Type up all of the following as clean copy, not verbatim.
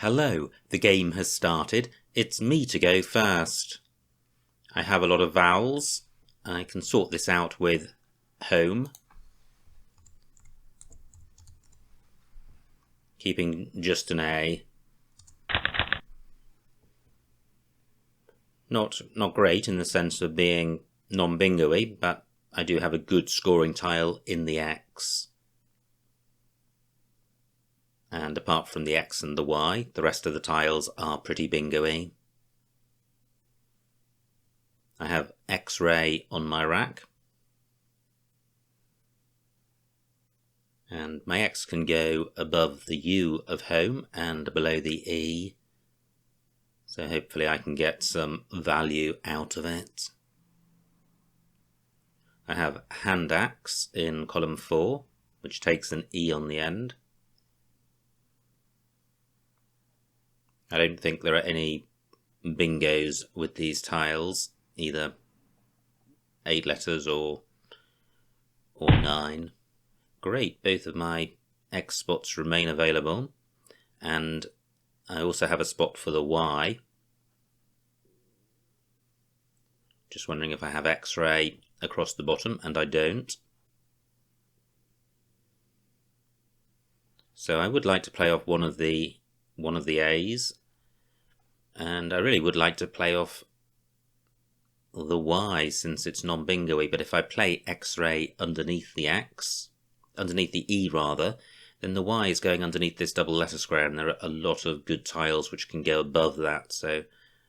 Hello, the game has started. It's me to go first. I have a lot of vowels. I can sort this out with home, keeping just an A. Not great in the sense of being non-bingo-y, but I do have a good scoring tile in the X. And apart from the X and the Y, the rest of the tiles are pretty bingo-y. I have X-ray on my rack. And my X can go above the U of home and below the E. So hopefully I can get some value out of it. I have hand axe in column 4, which takes an E on the end. I don't think there are any bingos with these tiles, either 8 letters or 9. Great, both of my X spots remain available, and I also have a spot for the Y. Just wondering if I have X-ray across the bottom, and I don't. So I would like to play off one of the A's, and I really would like to play off the Y since it's non-bingo-y, but if I play X-ray underneath the X, underneath the E rather, then the Y is going underneath this double letter square, and there are a lot of good tiles which can go above that, so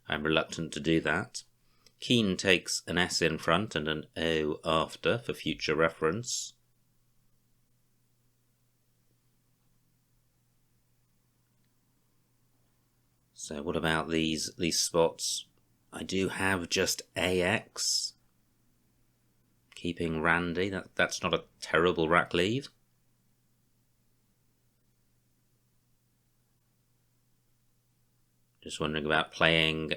I'm reluctant to do that. Keen takes an S in front and an O after for future reference. So what about these spots? I do have just AX. Keeping Randy, that's not a terrible rack leave. Just wondering about playing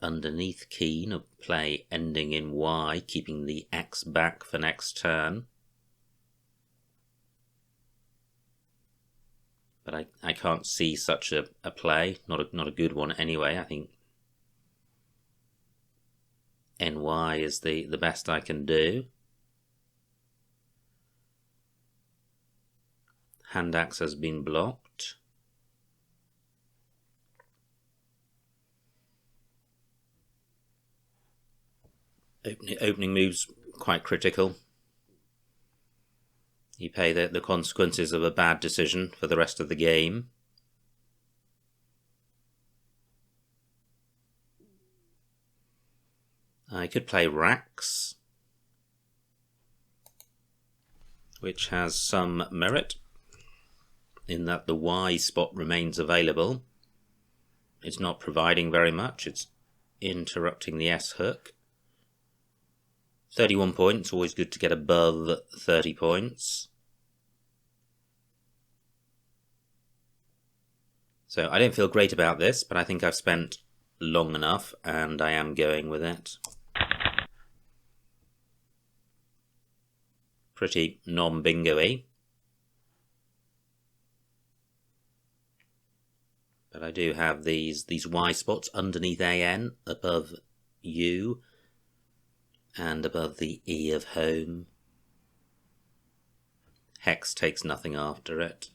underneath Keen, or play ending in Y, keeping the X back for next turn. But I can't see such a play, not a good one anyway. I think NY is the best I can do. Hand axe has been blocked. Opening move's quite critical. You pay the consequences of a bad decision for the rest of the game. I could play racks, which has some merit in that the Y spot remains available. It's not providing very much, it's interrupting the S hook. 31 points, always good to get above 30 points. So I don't feel great about this, but I think I've spent long enough and I am going with it. Pretty non-bingo-y. But I do have these Y spots underneath AN, above U, and above the E of home. Hex takes nothing after it,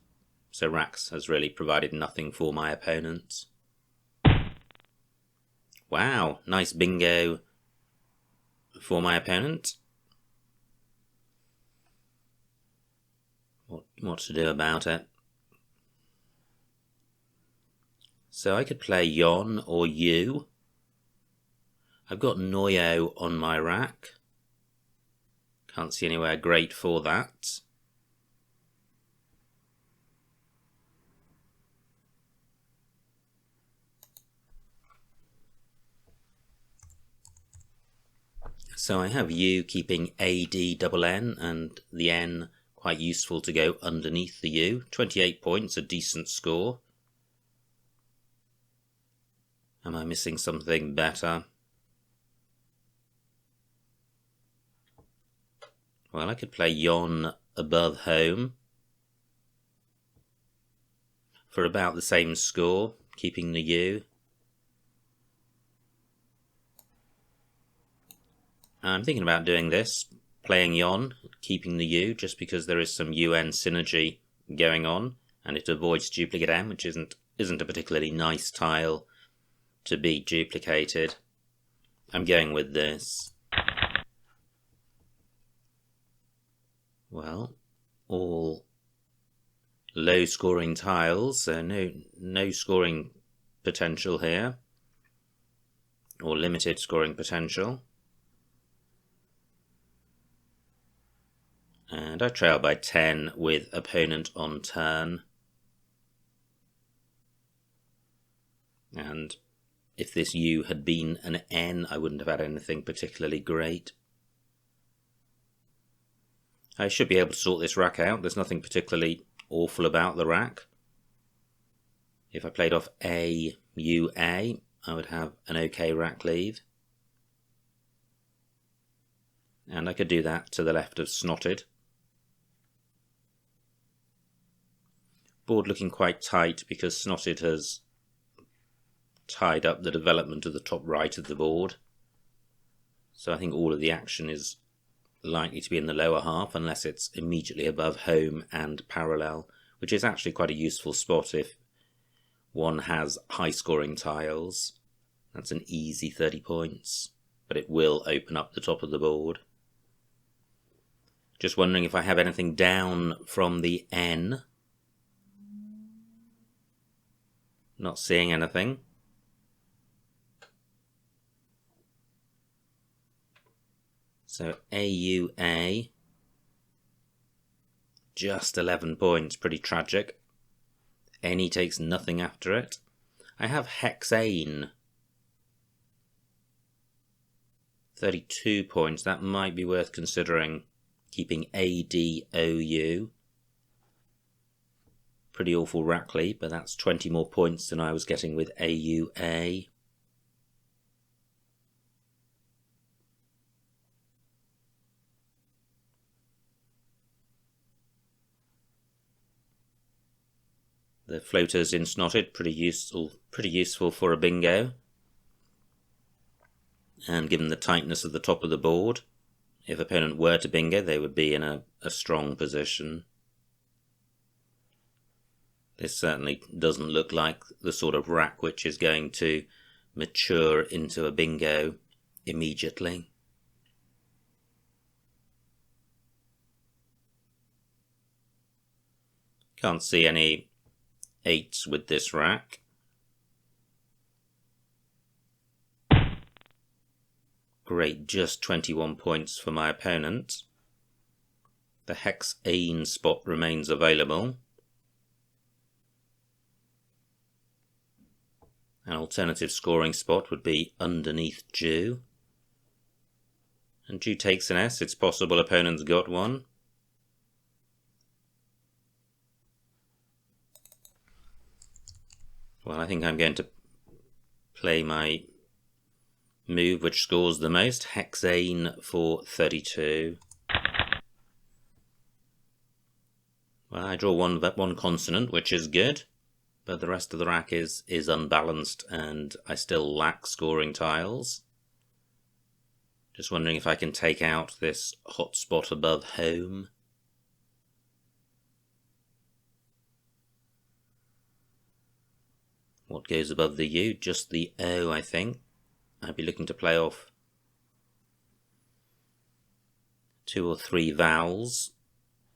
so Racks has really provided nothing for my opponents. Wow, nice bingo for my opponent. What to do about it? So I could play Yon or U. I've got Noyo on my rack. Can't see anywhere great for that. So I have U keeping ADNN and the N quite useful to go underneath the U. 28 points, a decent score. Am I missing something better? Well, I could play Yon above home. for about the same score, keeping the U. I'm thinking about doing this, playing Yon, keeping the U, just because there is some UN synergy going on, and it avoids duplicate M, which isn't a particularly nice tile to be duplicated. I'm going with this. Well, all low scoring tiles, so no scoring potential here, or limited scoring potential. And I trail by 10 with opponent on turn. And if this U had been an N, I wouldn't have had anything particularly great. I should be able to sort this rack out. There's nothing particularly awful about the rack. If I played off A, U, A, I would have an okay rack leave. And I could do that to the left of Snotted. Board looking quite tight because Snotted has tied up the development of the top right of the board. So I think all of the action is likely to be in the lower half unless it's immediately above home and parallel, which is actually quite a useful spot if one has high scoring tiles. That's an easy 30 points, but it will open up the top of the board. Just wondering if I have anything down from the N. Not seeing anything. So AUA, just 11 points, pretty tragic. Any takes nothing after it. I have Hexane, 32 points, that might be worth considering. Keeping ADOU, pretty awful rack lead, but that's 20 more points than I was getting with AUA. The floaters in Snotted, pretty useful for a bingo. And given the tightness of the top of the board, if opponent were to bingo, they would be in a strong position. This certainly doesn't look like the sort of rack which is going to mature into a bingo immediately. Can't see any 8s with this rack. Great, just 21 points for my opponent. The Hexane spot remains available. An alternative scoring spot would be underneath Jew. And Jew takes an S, it's possible opponent's got one. Well, I think I'm going to play my move which scores the most, Hexane for 32. Well, I draw one consonant, which is good, but the rest of the rack is unbalanced and I still lack scoring tiles. Just wondering if I can take out this hot spot above home. What goes above the U? Just the O, I think. I'd be looking to play off 2 or 3 vowels.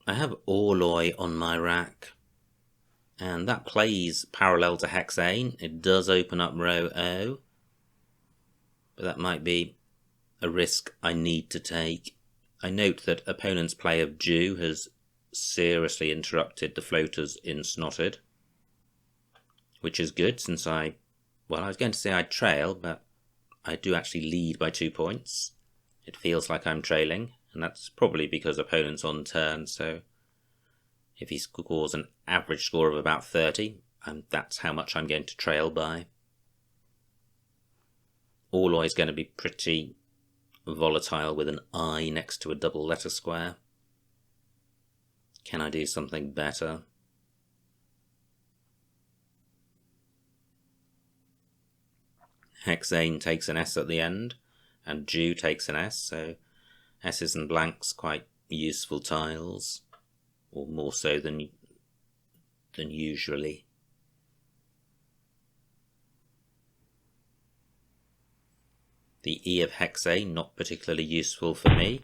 I have Orloy on my rack, and that plays parallel to Hexane. It does open up row O, but that might be a risk I need to take. I note that opponent's play of Jew has seriously interrupted the floaters in Snotted, which is good since I was going to say I trail, but I do actually lead by 2 points. It feels like I'm trailing, and that's probably because opponent's on turn, so if he scores an average score of about 30, that's how much I'm going to trail by. Orloy is going to be pretty volatile with an I next to a double letter square. Can I do something better? hexane takes an S at the end, and Jew takes an S, so S's and blanks quite useful tiles, or more so than usually. The E of hexane, not particularly useful for me.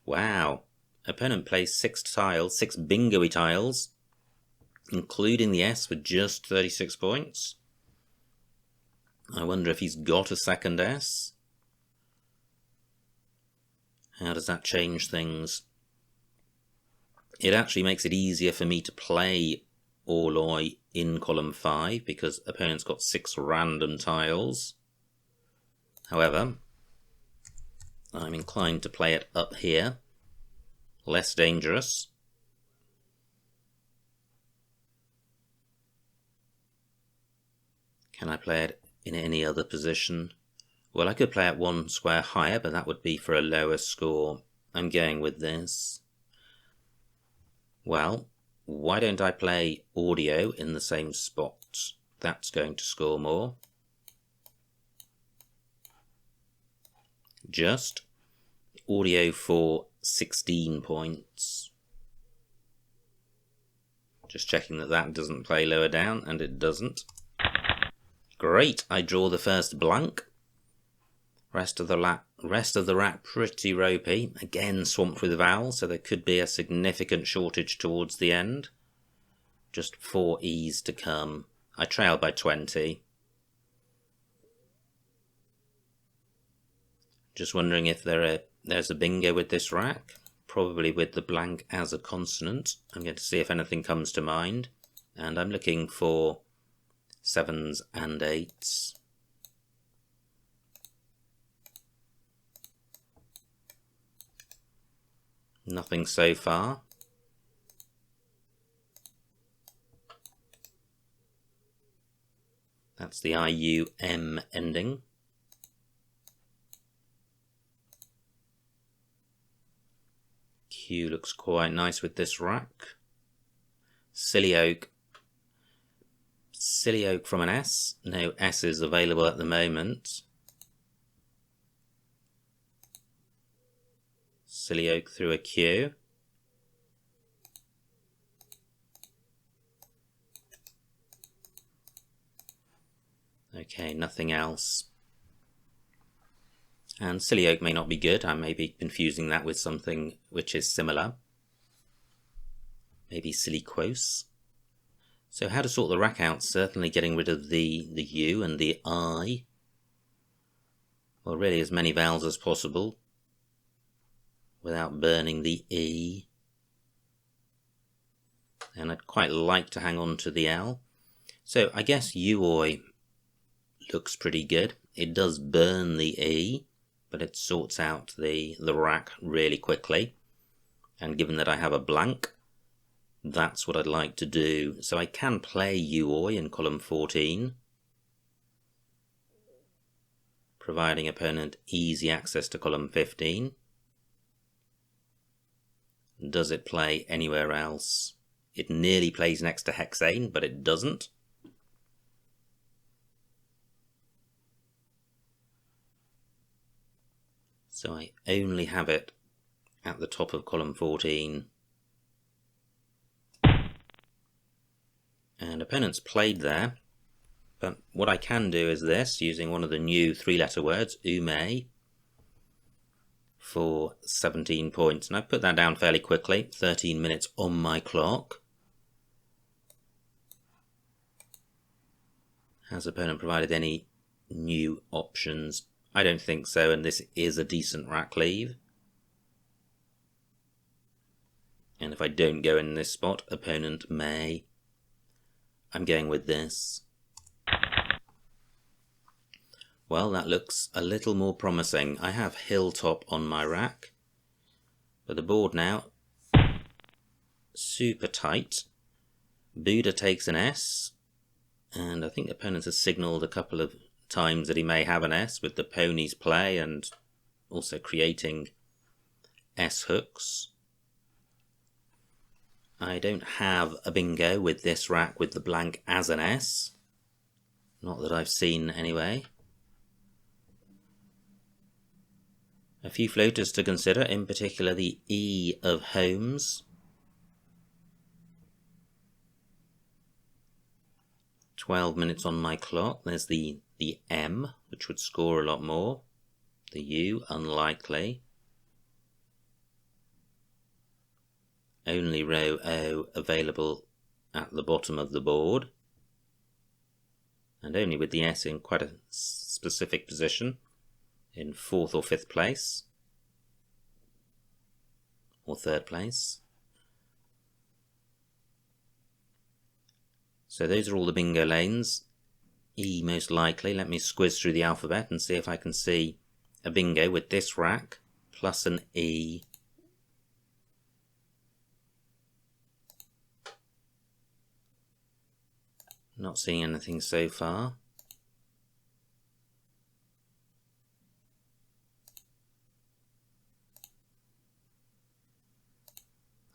Wow, opponent plays 6 tiles, 6 bingo-y tiles, including the S for just 36 points. I wonder if he's got a second S. How does that change things? It actually makes it easier for me to play Orloy in column 5 because opponent's got 6 random tiles. However, I'm inclined to play it up here. Less dangerous. Can I play it in any other position? Well, I could play it 1 square higher, but that would be for a lower score. I'm going with this. Well, why don't I play audio in the same spot? That's going to score more. Just audio for 16 points. Just checking that that doesn't play lower down, and it doesn't. Great, I draw the first blank. Rest of the rack pretty ropey. Again swamped with vowels, so there could be a significant shortage towards the end. Just 4 E's to come. I trail by 20. Just wondering if there's a bingo with this rack. Probably with the blank as a consonant. I'm going to see if anything comes to mind. And I'm looking for 7s and 8s. Nothing so far. That's the IUM ending. Q looks quite nice with this rack. Silly oak. Silly oak from an S. No S's available at the moment. Silly oak through a Q. Okay, nothing else. And silly oak may not be good. I may be confusing that with something which is similar. Maybe silly quos. So how to sort the rack out? Certainly getting rid of the U and the I. Well, really as many vowels as possible without burning the E. And I'd quite like to hang on to the L. So I guess UOI looks pretty good. It does burn the E, but it sorts out the rack really quickly. And given that I have a blank, that's what I'd like to do. So I can play UOI in column 14, providing opponent easy access to column 15. Does it play anywhere else? It nearly plays next to hexane, but it doesn't. So I only have it at the top of column 14. And opponent's played there. But what I can do is this, using one of the new 3-letter words, ume, for 17 points. And I've put that down fairly quickly, 13 minutes on my clock. Has opponent provided any new options? I don't think so, and this is a decent rack leave. And if I don't go in this spot, opponent may. I'm going with this. Well, that looks a little more promising. I have Hilltop on my rack, but the board now, super tight. Buddha takes an S, and I think the opponent has signalled a couple of times that he may have an S with the ponies play and also creating S hooks. I don't have a bingo with this rack with the blank as an S. Not that I've seen anyway. A few floaters to consider, in particular the E of homes. 12 minutes on my clock. There's the M, which would score a lot more. The U, unlikely. Only row O available at the bottom of the board. And only with the S in quite a specific position, in 4th or 5th place. Or 3rd place. So those are all the bingo lanes. E most likely. Let me squiz through the alphabet and see if I can see a bingo with this rack plus an E. Not seeing anything so far.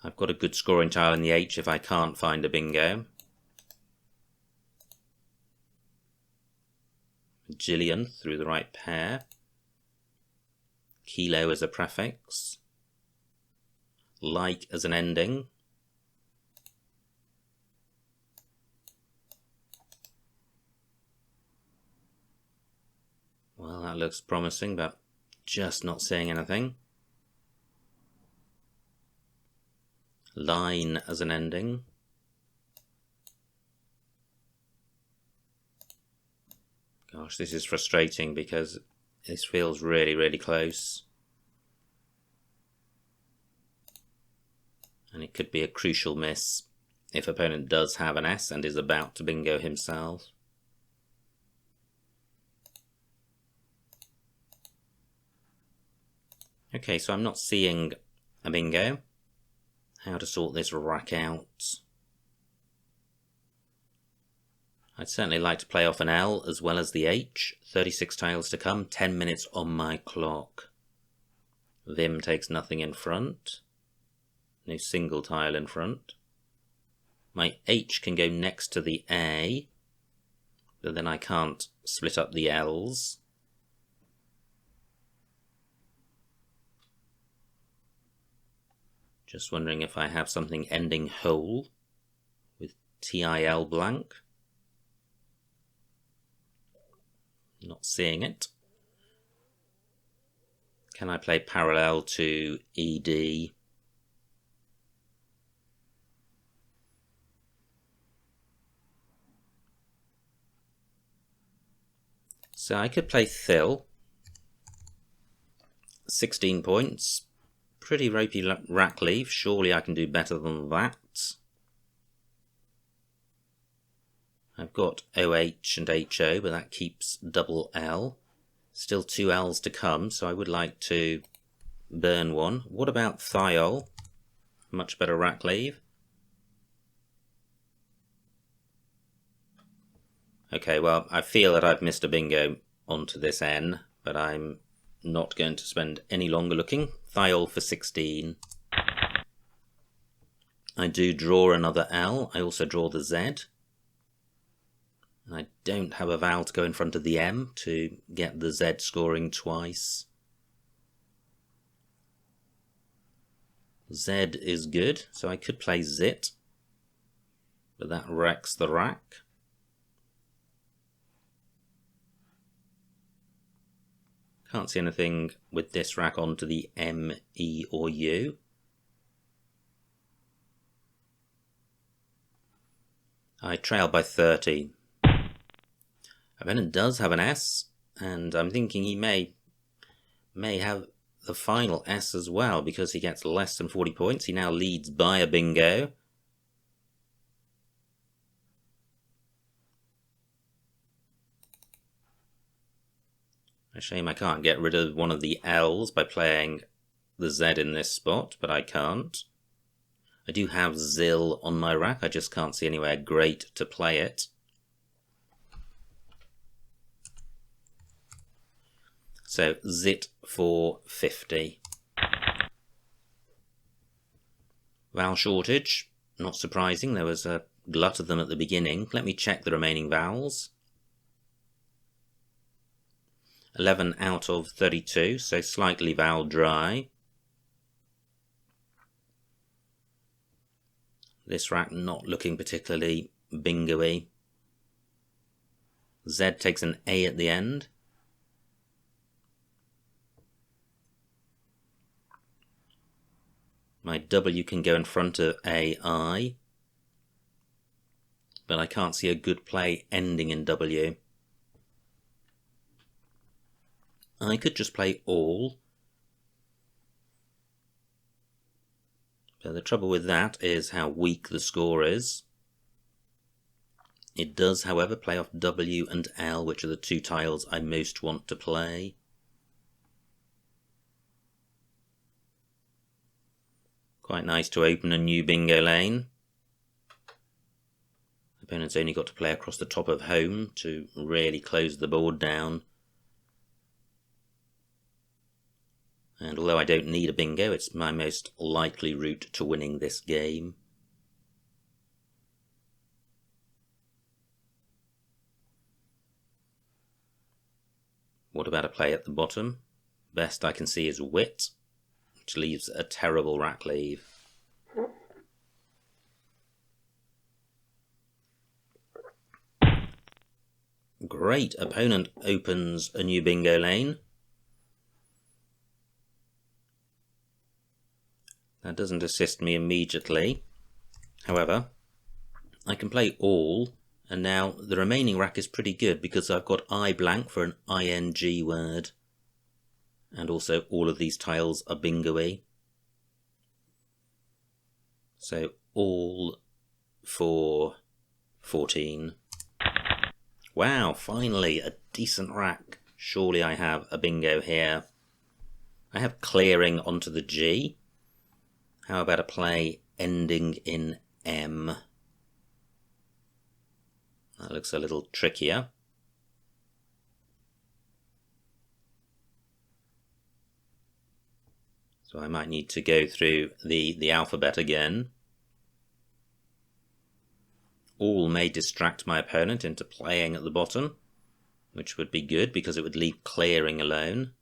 I've got a good scoring tile in the H if I can't find a bingo. Jillian through the right pair. Kilo as a prefix. Like as an ending. Well, that looks promising, but just not seeing anything. Line as an ending. Gosh, this is frustrating because this feels really, really close. And it could be a crucial miss if opponent does have an S and is about to bingo himself. Okay, so I'm not seeing a bingo. How to sort this rack out? I'd certainly like to play off an L as well as the H. 36 tiles to come, 10 minutes on my clock. Vim takes nothing in front. No single tile in front. My H can go next to the A, but then I can't split up the L's. Just wondering if I have something ending whole with TIL blank. Not seeing it. Can I play parallel to ED? So I could play Thill. 16 points. Pretty ropey rack leave. Surely I can do better than that. I've got OH and HO, but that keeps double L. Still 2 L's to come, so I would like to burn one. What about Thiol? Much better rack leave. Okay, well, I feel that I've missed a bingo onto this N, but I'm not going to spend any longer looking. Thiol for 16. I do draw another L. I also draw the Z. I don't have a vowel to go in front of the M to get the Z scoring twice. Z is good, so I could play Zit, but that wrecks the rack. Can't see anything with this rack onto the M, E or U. I trail by 30. Opponent does have an S, and I'm thinking he may have the final S as well, because he gets less than 40 points. He now leads by a bingo. A shame I can't get rid of one of the L's by playing the Z in this spot, but I can't. I do have Zil on my rack, I just can't see anywhere great to play it. So Zit for 50. Vowel shortage, not surprising, there was a glut of them at the beginning. Let me check the remaining vowels. 11 out of 32, so slightly vowel dry. This rack not looking particularly bingo-y. Z takes an A at the end. My W can go in front of AI, but I can't see a good play ending in W. I could just play all. So the trouble with that is how weak the score is. It does, however, play off W and L, which are the two tiles I most want to play. Quite nice to open a new bingo lane. Opponent's only got to play across the top of home to really close the board down. And although I don't need a bingo, it's my most likely route to winning this game. What about a play at the bottom? Best I can see is wit, which leaves a terrible rack leave. Great, opponent opens a new bingo lane. That doesn't assist me immediately. However, I can play all, and now the remaining rack is pretty good because I've got I blank for an ing word. And also all of these tiles are bingo-y. So all for 14. Wow, finally a decent rack. Surely I have a bingo here. I have clearing onto the G. How about a play ending in M? That looks a little trickier. So I might need to go through the alphabet again. All may distract my opponent into playing at the bottom, which would be good because it would leave clearing alone.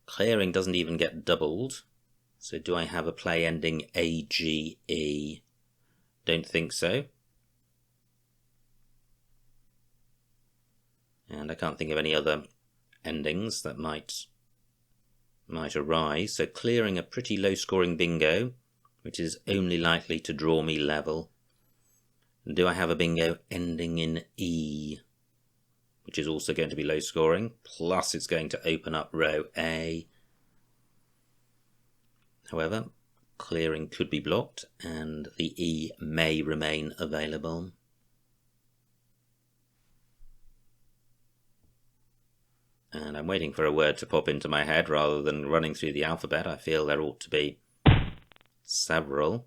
Clearing doesn't even get doubled. So do I have a play ending AGE? Don't think so. And I can't think of any other endings that might arise. So clearing a pretty low scoring bingo, which is only likely to draw me level. And do I have a bingo ending in E, which is also going to be low scoring, plus it's going to open up row A. However, clearing could be blocked and the E may remain available. And I'm waiting for a word to pop into my head rather than running through the alphabet. I feel there ought to be several.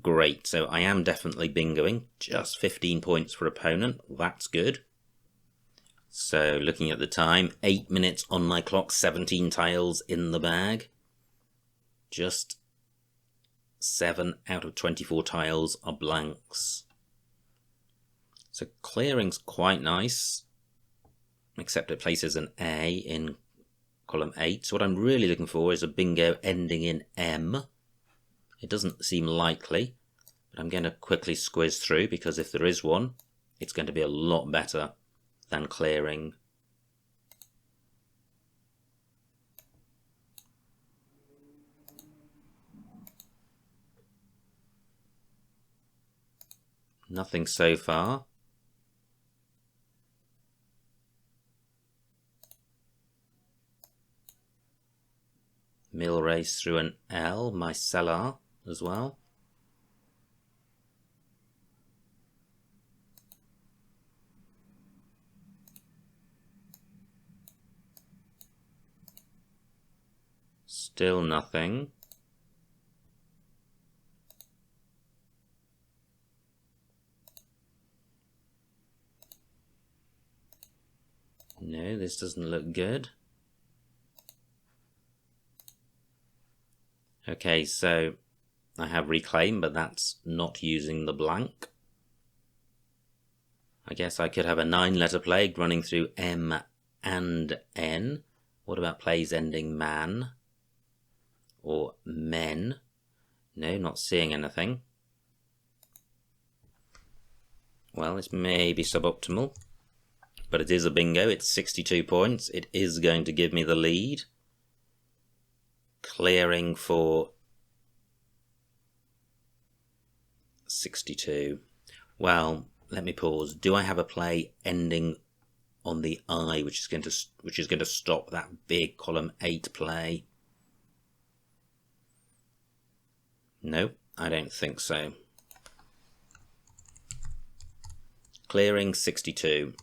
Great, so I am definitely bingoing. Just 15 points for opponent. That's good. So looking at the time, 8 minutes on my clock, 17 tiles in the bag. Just 7 out of 24 tiles are blanks. So clearing's quite nice, except it places an A in column 8. So what I'm really looking for is a bingo ending in M. It doesn't seem likely, but I'm going to quickly squiz through because if there is one, it's going to be a lot better than clearing. Nothing so far. Mill race through an L, my cellar as well. Still nothing. No, this doesn't look good. Okay, so I have reclaim, but that's not using the blank. I guess I could have a 9-letter plague running through M and N. What about plays ending man or men? No, not seeing anything. Well, it's maybe suboptimal, but it is a bingo. It's 62 points. It is going to give me the lead. Clearing for 62. Well, let me pause. Do I have a play ending on the I, which is going to stop that big column 8 play? No, I don't think so. Clearing 62.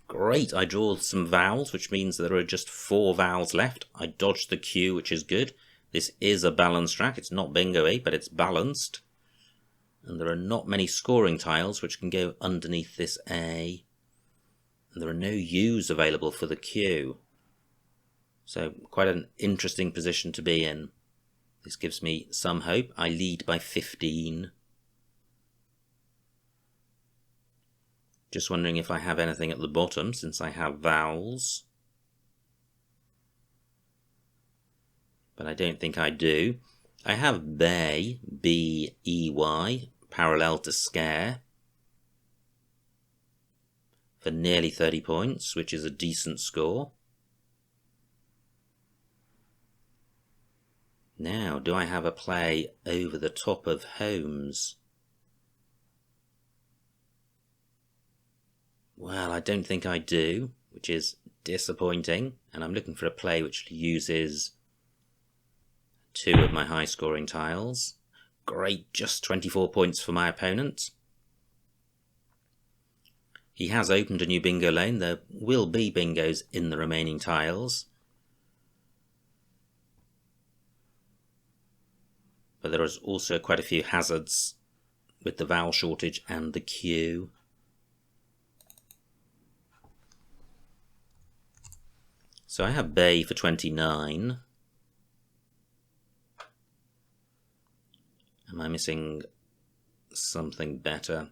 Great, I draw some vowels, which means there are just 4 vowels left. I dodged the Q, which is good. This is a balanced track. It's not bingo-y, but it's balanced. And there are not many scoring tiles which can go underneath this A. And there are no U's available for the Q. So quite an interesting position to be in. This gives me some hope. I lead by 15. Just wondering if I have anything at the bottom, since I have vowels. But I don't think I do. I have bay, B-E-Y, parallel to scare, for nearly 30 points, which is a decent score. Now, do I have a play over the top of homes? Well, I don't think I do, which is disappointing, and I'm looking for a play which uses 2 of my high-scoring tiles. Great, just 24 points for my opponent. He has opened a new bingo lane. There will be bingos in the remaining tiles. But there is also quite a few hazards with the vowel shortage and the Q. So I have bay for 29. Am I missing something better?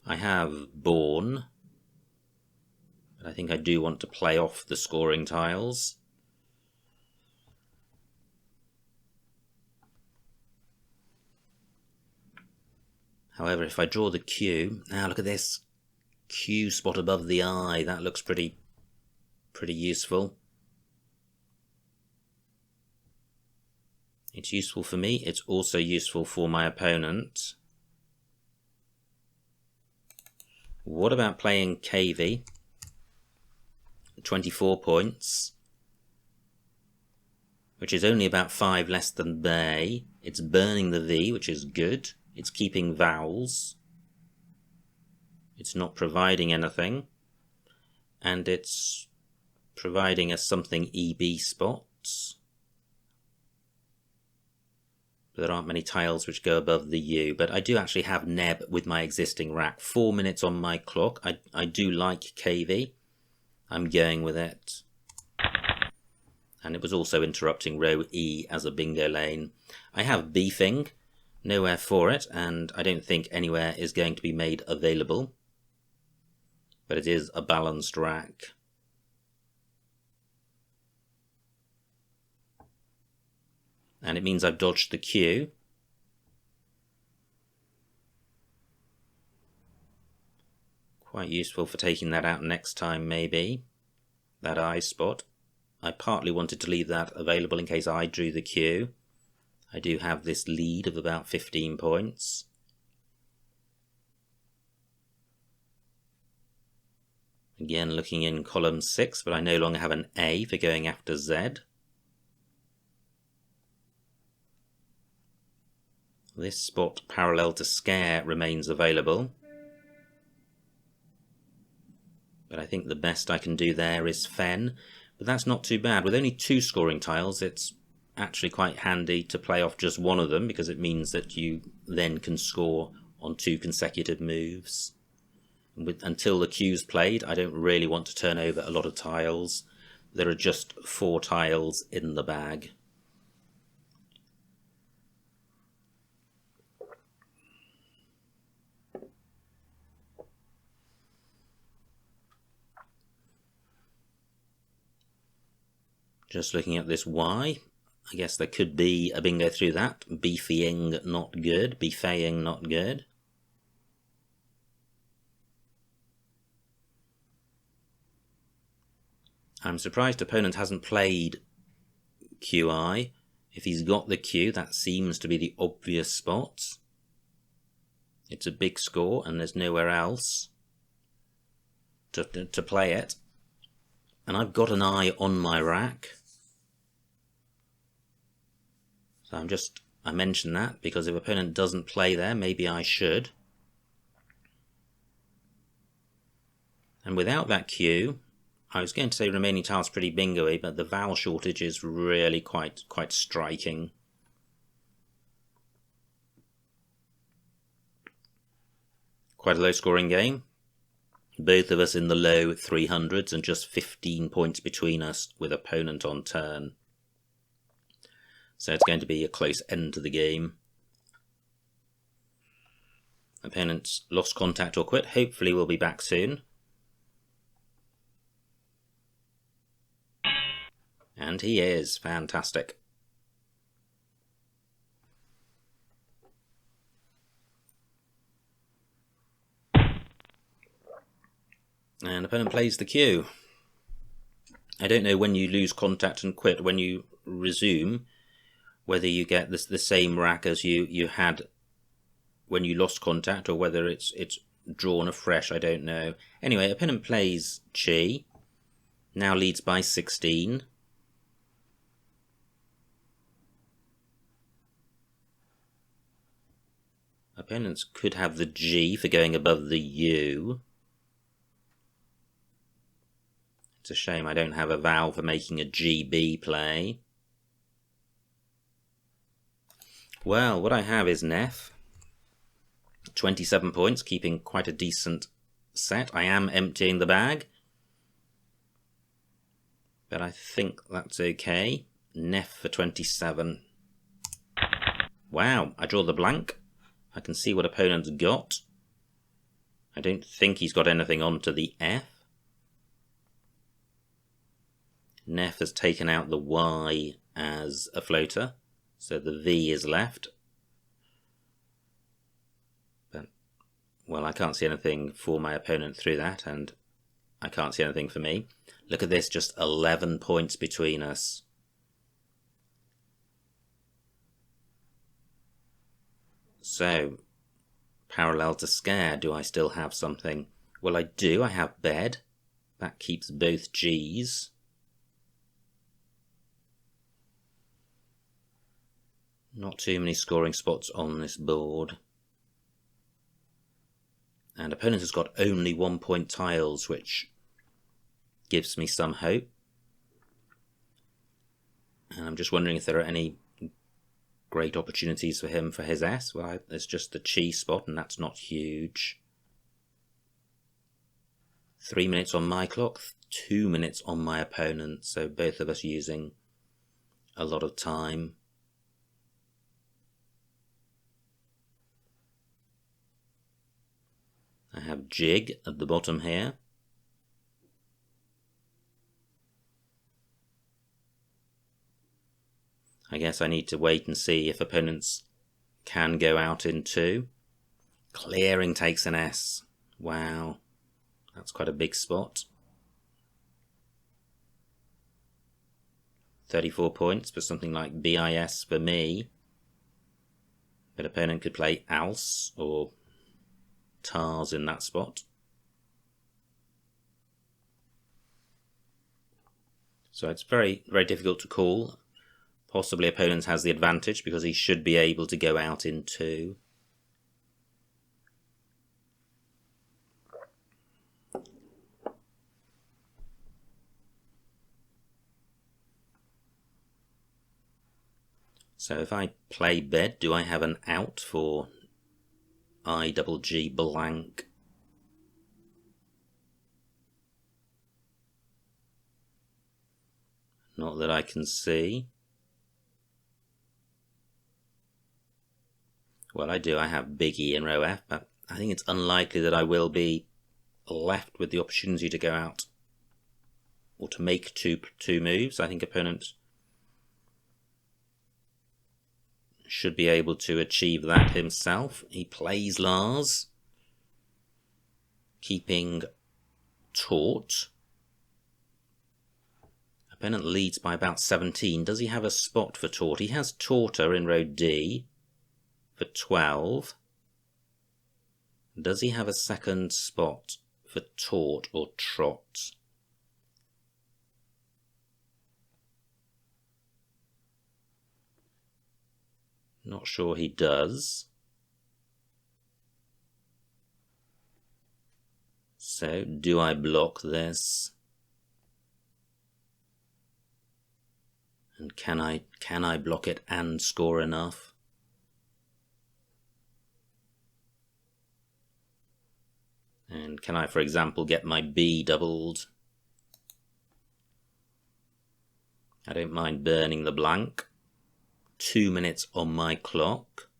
I have born, but I think I do want to play off the scoring tiles. However, if I draw the Q, now look at this Q spot above the I, that looks pretty useful. It's useful for me, it's also useful for my opponent. What about playing KV? 24 points, which is only about 5 less than bay. It's burning the V, which is good. It's keeping vowels. It's not providing anything. And it's providing us something EB spots. There aren't many tiles which go above the U, but I do actually have neb with my existing rack. 4 minutes on my clock. I do like KV. I'm going with it. And it was also interrupting row E as a bingo lane. I have beefing, nowhere for it, and I don't think anywhere is going to be made available. But it is a balanced rack. And it means I've dodged the Q. Quite useful for taking that out next time, maybe. That I spot. I partly wanted to leave that available in case I drew the Q. I do have this lead of about 15 points. Again, looking in column 6, but I no longer have an A for going after Z. This spot parallel to scare remains available. But I think the best I can do there is fen. But that's not too bad. With only 2 scoring tiles, it's actually quite handy to play off just one of them, because it means that you then can score on 2 consecutive moves. Until the Q's played, I don't really want to turn over a lot of tiles. There are just 4 tiles in the bag. Just looking at this Y, I guess there could be a bingo through that. Beefying not good, beefaying not good. I'm surprised opponent hasn't played QI. If he's got the Q, that seems to be the obvious spot. It's a big score and there's nowhere else to play it. And I've got an eye on my rack. So I mention that because if opponent doesn't play there, maybe I should. And without that Q, I was going to say remaining tiles pretty bingo-y, but the vowel shortage is really quite striking. Quite a low scoring game. Both of us in the low 300s and just 15 points between us with opponent on turn. So it's going to be a close end to the game. Opponent's lost contact or quit. Hopefully we'll be back soon. And he is. Fantastic. And opponent plays the Q. I don't know when you lose contact and quit, when you resume, whether you get the same rack as you had when you lost contact or whether it's drawn afresh, I don't know. Anyway, opponent plays Chi, now leads by 16. Opponents could have the G for going above the U. It's a shame I don't have a vowel for making a GB play. Well, what I have is Neff. 27 points, keeping quite a decent set. I am emptying the bag, but I think that's okay. Neff for 27. Wow, I draw the blank. I can see what opponent's got. I don't think he's got anything onto the F. Neff has taken out the Y as a floater, so the V is left. But, well, I can't see anything for my opponent through that, and I can't see anything for me. Look at this, just 11 points between us. So, parallel to scare, do I still have something? Well, I do. I have bed. That keeps both G's. Not too many scoring spots on this board. And opponent has got only 1 point tiles, which gives me some hope. And I'm just wondering if there are any great opportunities for him for his S. Well, there's just the Chi spot, and that's not huge. 3 minutes on my clock, 2 minutes on my opponent, so both of us using a lot of time. I have Jig at the bottom here. I guess I need to wait and see if opponents can go out in 2. Clearing takes an S. Wow, that's quite a big spot. 34 points for something like BIS for me. But opponent could play Alce or Tars in that spot. So it's very, very difficult to call. Possibly opponent has the advantage because he should be able to go out in 2. So if I play bed, do I have an out for IGG blank? Not that I can see. Well, I do. I have big E in row F, but I think it's unlikely that I will be left with the opportunity to go out or to make two moves. I think opponent should be able to achieve that himself. He plays Lars, keeping taut. Opponent leads by about 17. Does he have a spot for taut? He has tauter in row D for 12. Does he have a second spot for taut or trot? Not sure he does. So, do I block this? And can I block it and score enough? And can I, for example, get my B doubled? I don't mind burning the blank. 2 minutes on my clock.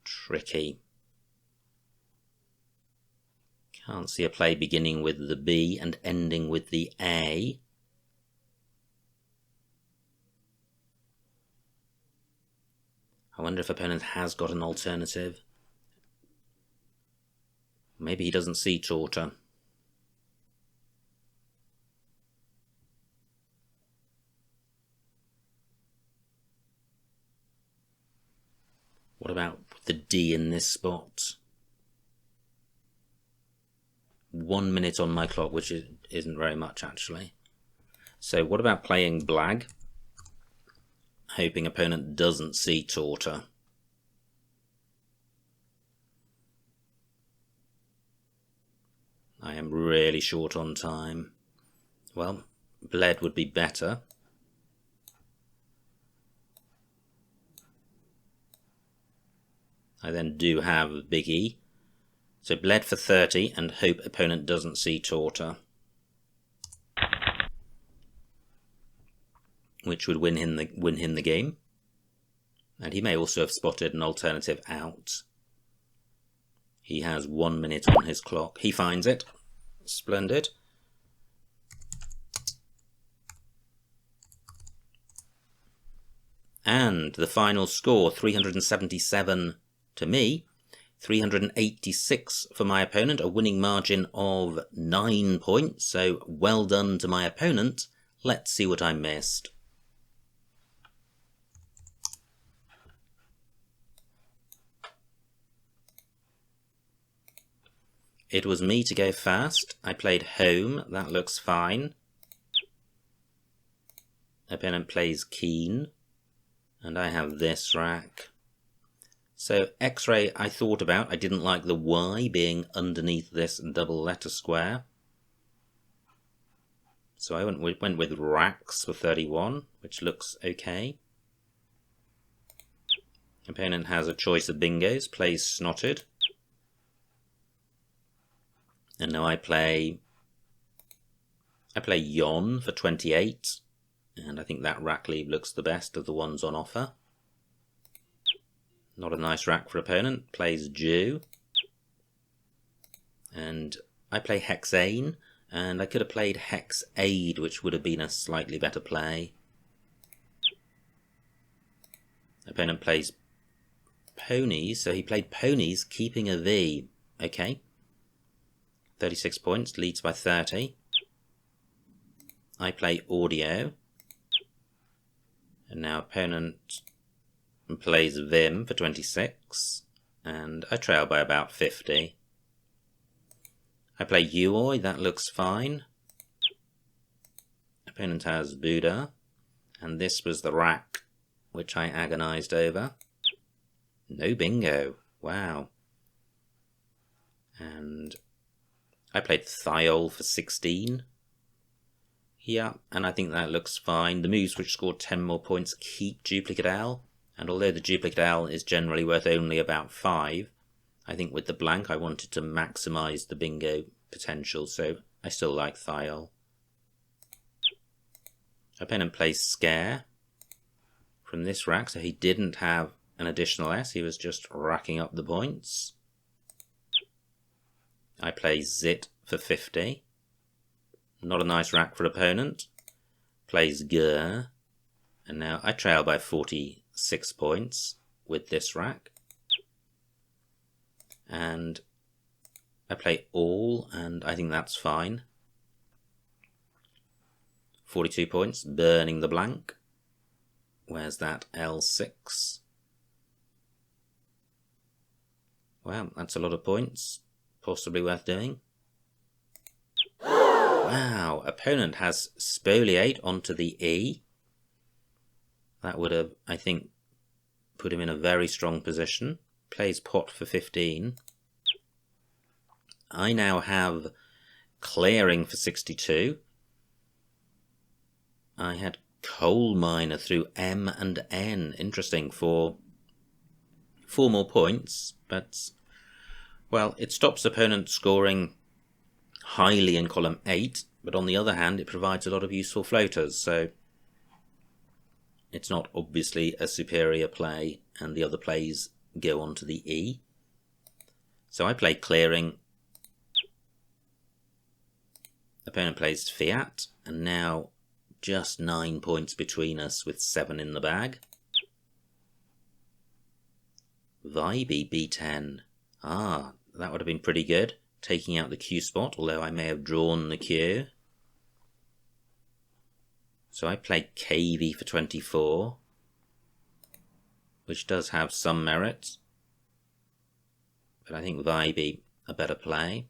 Tricky. Can't see a play beginning with the B and ending with the A. I wonder if opponent has got an alternative. Maybe he doesn't see tauter. What about the D in this spot? 1 minute on my clock, which isn't very much actually. So what about playing blag? Hoping opponent doesn't see tauter. I am really short on time. Well, bled would be better. I then do have big E. So bled for 30 and hope opponent doesn't see tauter, which would win him the game. And he may also have spotted an alternative out. He has 1 minute on his clock. He finds it. Splendid. And the final score, 377 to me, 386 for my opponent, a winning margin of 9 points, so well done to my opponent. Let's see what I missed. It was me to go fast. I played home, that looks fine. Opponent plays keen, and I have this rack. So X-ray I thought about. I didn't like the Y being underneath this double letter square. So I went with racks for 31, which looks okay. Opponent has a choice of bingos, plays snotted. And now I play yon for 28, and I think that rack leave looks the best of the ones on offer. Not a nice rack for opponent, plays Jew. And I play Hexane, and I could have played Hex Aid, which would have been a slightly better play. Opponent plays ponies, so he played ponies, keeping a V. Okay. 36 points, leads by 30. I play audio. And now opponent plays Vim for 26, and I trail by about 50. I play Uoi, that looks fine. Opponent has Buddha, and this was the rack which I agonized over. No bingo, wow. And I played Thiol for 16. Yeah, and I think that looks fine. The moves which scored 10 more points keep duplicate L. And although the duplicate L is generally worth only about 5, I think with the blank I wanted to maximise the bingo potential, so I still like Thiol. Opponent plays Scare from this rack, so he didn't have an additional S, he was just racking up the points. I play Zit for 50. Not a nice rack for opponent. Plays Gur. And now I trail by 46 points with this rack. And I play All, and I think that's fine. 42 points, burning the blank. Where's that L6? Wow, that's a lot of points. Possibly worth doing. Wow, opponent has Spoliate onto the E. That would have, I think, put him in a very strong position. Plays Pot for 15. I now have Clearing for 62. I had Coal Miner through M and N. Interesting, for 4 more points, but, well, it stops opponent scoring highly in column 8, but on the other hand, it provides a lot of useful floaters, so it's not obviously a superior play, and the other plays go on to the E. So I play Clearing. Opponent plays Fiat, and now just 9 points between us with 7 in the bag. Vibe B10. Ah, that would have been pretty good, taking out the Q spot, although I may have drawn the Q. So I play KV for 24, which does have some merit, but I think Vibe a better play.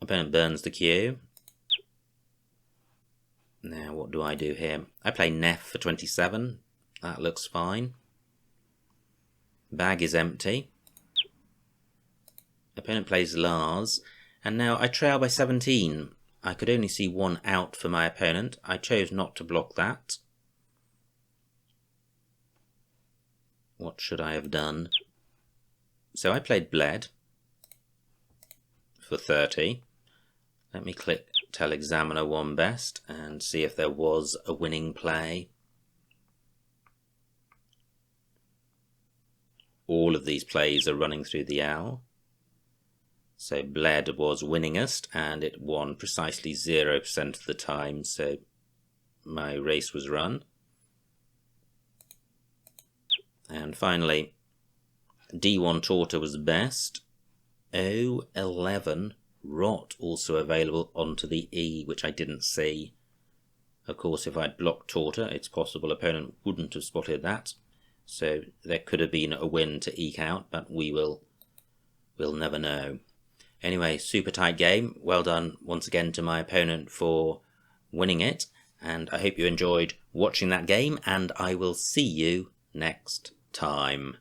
Opponent burns the Q. Now what do I do here? I play Neff for 27. That looks fine. Bag is empty. Opponent plays Lars, and now I trail by 17. I could only see 1 out for my opponent. I chose not to block that. What should I have done? So I played Bled for 30. Let me click Tell Examiner 1 best and see if there was a winning play. All of these plays are running through the L. So Bled was winningest, and it won precisely 0% of the time, so my race was run. And finally, D1 Torta was best. O11 Rot also available onto the E, which I didn't see. Of course, if I'd blocked Torta, it's possible opponent wouldn't have spotted that. So there could have been a win to eke out, but we'll never know. Anyway, super tight game. Well done once again to my opponent for winning it. And I hope you enjoyed watching that game, and I will see you next time.